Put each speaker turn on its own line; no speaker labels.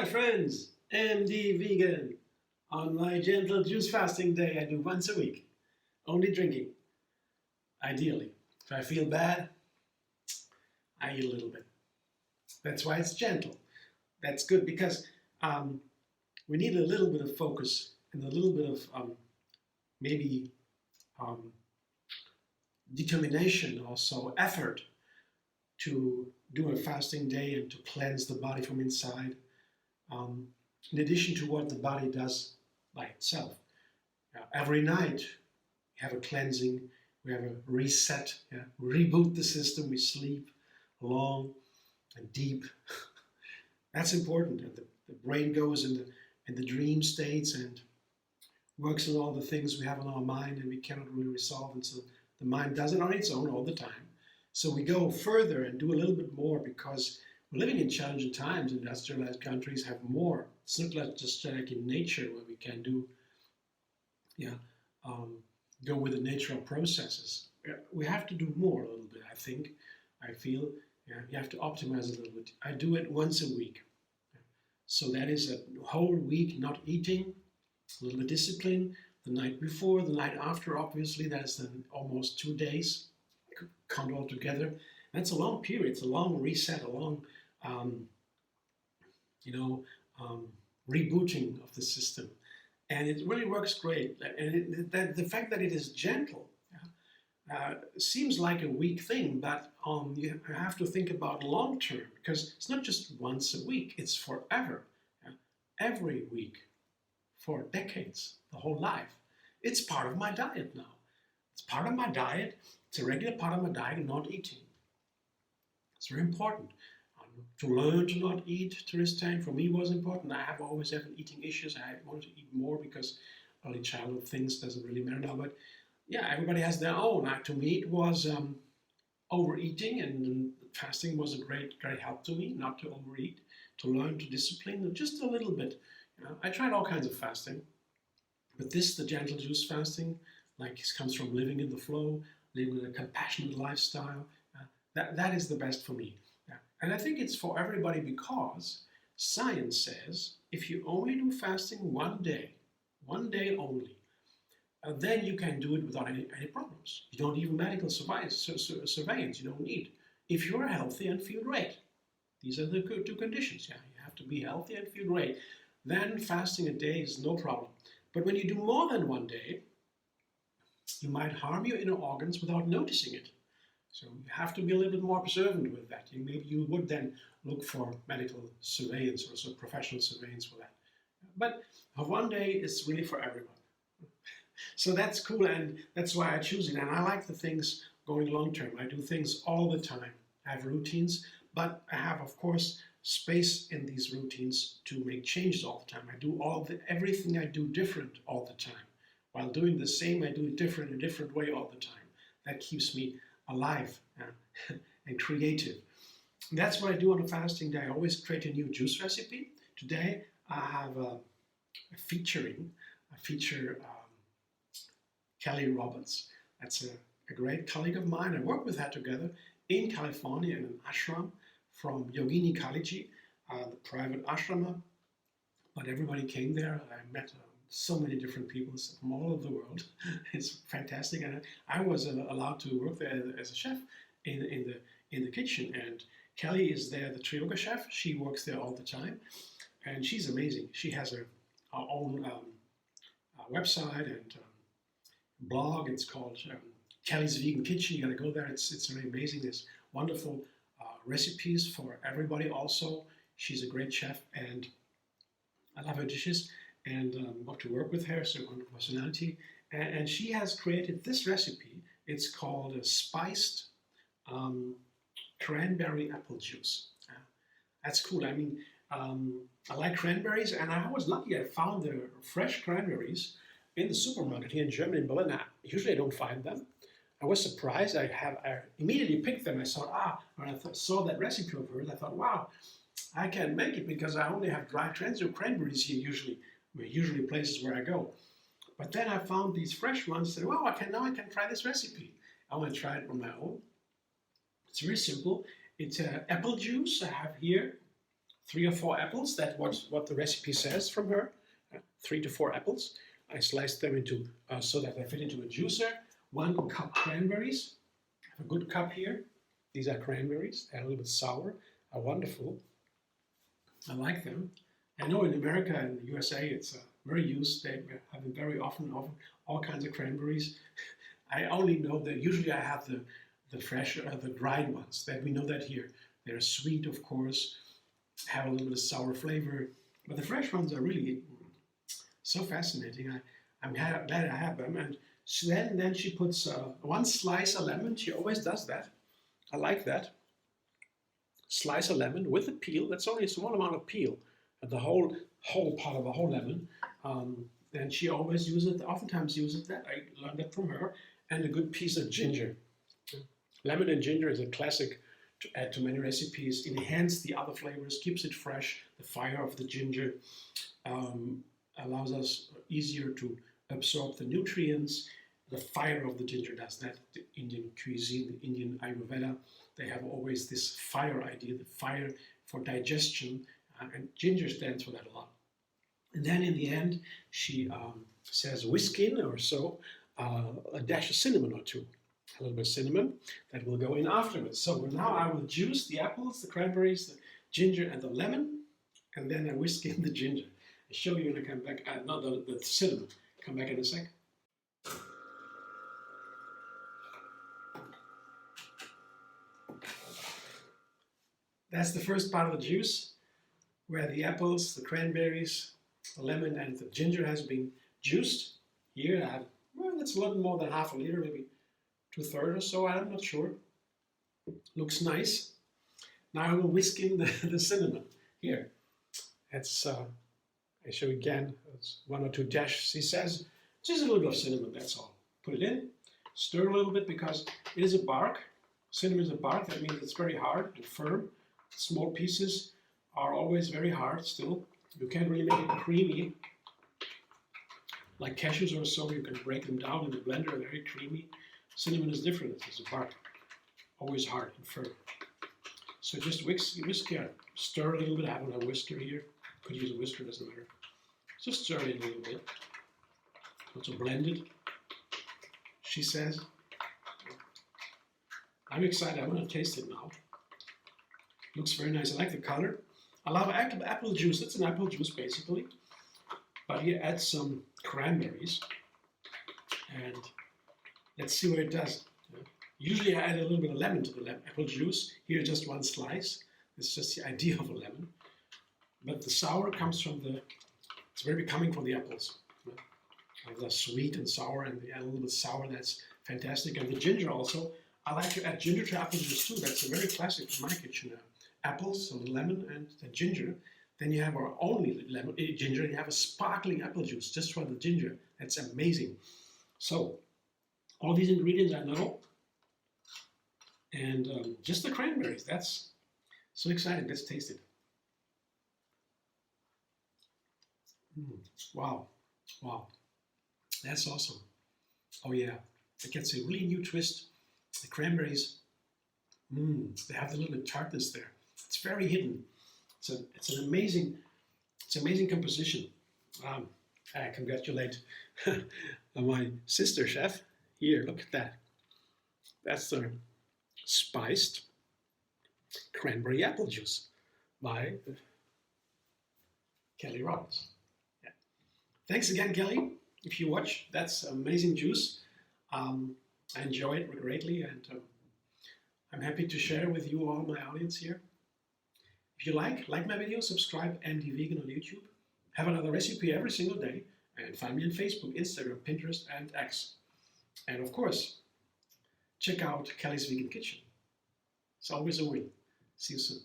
friends, MD Vegan. On my gentle juice fasting day, I do once a week, only drinking, ideally. If I feel bad, I eat a little bit. That's why it's gentle. That's good because we need a little bit of focus and a little bit of maybe determination, also effort to do a fasting day and to cleanse the body from inside, in addition to what the body does by itself. Every night we have a cleansing, we have a reset, reboot the system, we sleep long and deep. That's important. And the brain goes in the dream states and works on all the things we have on our mind and we cannot really resolve, and so the mind does it on its own all the time. So we go further and do a little bit more because we're living in challenging times. Industrialized countries have more. It's not just like in nature where we can do, go with the natural processes. We have to do more a little bit, I think. I feel you have to optimize a little bit. I do it once a week. So that is a whole week not eating, a little bit discipline. The night before, the night after, obviously, that's then almost 2 days. Count all together. That's a long period. It's a long reset, a long, rebooting of the system, and it really works great. And the fact that it is gentle seems like a weak thing, but you have to think about long term, because it's not just once a week; it's forever, every week, for decades, the whole life. It's part of my diet now. It's part of my diet. It's a regular part of my diet, not eating. It's very important. To learn to not eat to this time, for me, was important. I have always had eating issues. I wanted to eat more because early childhood things doesn't really matter now. But yeah, everybody has their own. To me, it was overeating, and fasting was a great help to me, not to overeat, to learn to discipline just a little bit. I tried all kinds of fasting, but the gentle juice fasting, it comes from living in the flow, living a compassionate lifestyle. That is the best for me. And I think it's for everybody because science says if you only do fasting one day only, then you can do it without any problems. You don't need medical surveillance. You don't need. If you're healthy and feel great, these are the two conditions. You have to be healthy and feel great. Then fasting a day is no problem. But when you do more than one day, you might harm your inner organs without noticing it. So you have to be a little bit more observant with that. Maybe you would then look for medical surveillance or some professional surveillance for that. But one day is really for everyone. So that's cool, and that's why I choose it. And I like the things going long term. I do things all the time. I have routines, but I have, of course, space in these routines to make changes all the time. I do everything I do different all the time. While doing the same, I do it different, a different way all the time. That keeps me alive and creative. And that's what I do on a fasting day. I always create a new juice recipe. Today I have I feature Kelli Roberts. That's a great colleague of mine. I work with her together in California in an ashram from Yogini Kaliji, the private ashrama. But everybody came there. I met so many different people from all over the world. It's fantastic, and I was allowed to work there as a chef in the kitchen. And Kelli is there, the yoga chef. She works there all the time, and she's amazing. She has her own website and blog. It's called Kelli's Vegan Kitchen. You got to go there. It's really amazing. There's wonderful recipes for everybody. Also, she's a great chef, and I love her dishes. And got to work with her, so wonderful personality. And she has created this recipe. It's called a spiced cranberry apple juice. That's cool. I mean, I like cranberries, and I was lucky. I found the fresh cranberries in the supermarket here in Germany, in Berlin. Usually I don't find them. I was surprised. I immediately picked them. I thought, when I saw that recipe of hers, I thought, wow, I can't make it because I only have dry cranberries here usually places where I go. But then I found these fresh ones. I said, wow, now I can try this recipe. I want to try it on my own. It's very simple. It's apple juice. I have here 3 or 4 apples. That's what the recipe says from her. 3 to 4 apples. I sliced them into so that they fit into a juicer. 1 cup cranberries. I have a good cup here. These are cranberries. They're a little bit sour. Are wonderful. I like them. I know in America and the USA it's very used. They have it very often all kinds of cranberries. I only know that usually I have the fresh, the dried ones. That we know that here. They're sweet, of course, have a little bit of sour flavor, but the fresh ones are really so fascinating. I'm glad I have them. And then she puts 1 slice of lemon. She always does that. I like that. Slice of lemon with the peel. That's only a small amount of peel, and the whole part of the whole lemon. And she always oftentimes uses that. I learned that from her. And a good piece of ginger. Lemon and ginger is a classic to add to many recipes. It enhances the other flavors, keeps it fresh. The fire of the ginger allows us easier to absorb the nutrients. The fire of the ginger does that. The Indian cuisine, the Indian Ayurveda, they have always this fire idea, the fire for digestion, and ginger stands for that a lot. And then in the end, she says whisk in or so a dash of cinnamon or 2. A little bit of cinnamon that will go in afterwards. So now I will juice the apples, the cranberries, the ginger, and the lemon, and then I whisk in the ginger. I'll show you when I come back. Not the cinnamon. Come back in a sec. That's the first part of the juice, where the apples, the cranberries, the lemon, and the ginger has been juiced. Here I have, well, that's a little more than half a liter, maybe 2/3 or so, I'm not sure. Looks nice. Now I will whisk in the cinnamon. Here, that's, I show you again, it's 1 or 2 dashes. She says, just a little bit of cinnamon, that's all. Put it in, stir a little bit because it is a bark. Cinnamon is a bark, that means it's very hard and firm. Small pieces are always very hard still. You can't really make it creamy. Like cashews or so, you can break them down in the blender, very creamy. Cinnamon is different, it's a bark. Always hard and firm. So just whisk here. Stir a little bit. I have a whisker here. Could use a whisker, doesn't matter. Just stir it a little bit. Also blend it, she says. I'm excited. I'm going to taste it now. Looks very nice. I like the color. I love apple juice. It's an apple juice basically. But here add some cranberries. And let's see what it does. Usually I add a little bit of lemon to the apple juice. Here just 1 slice. It's just the idea of a lemon. But the sour comes from it's very coming from the apples. The sweet and sour and a little bit sour, that's fantastic. And the ginger also. I like to add ginger to apple juice too. That's a very classic in my kitchen. Apples, a little lemon, and the ginger. Then you have our only lemon, ginger, and you have a sparkling apple juice just for the ginger. That's amazing. So, all these ingredients I know. And just the cranberries. That's so exciting. Let's taste it. Wow. Wow. That's awesome. Oh yeah. It gets a really new twist. The cranberries, they have a little bit of tartness there. It's very hidden. It's an amazing composition. I congratulate my sister chef. Here, look at that. That's the spiced cranberry apple juice by Kelli Roberts. Yeah. Thanks again, Kelli. If you watch, that's amazing juice. I enjoy it greatly, and I'm happy to share with you all my audience here. If you like my video, subscribe, Andy Vegan on YouTube. Have another recipe every single day, and find me on Facebook, Instagram, Pinterest, and X. And of course, check out Kelli's Vegan Kitchen. It's always a win. See you soon.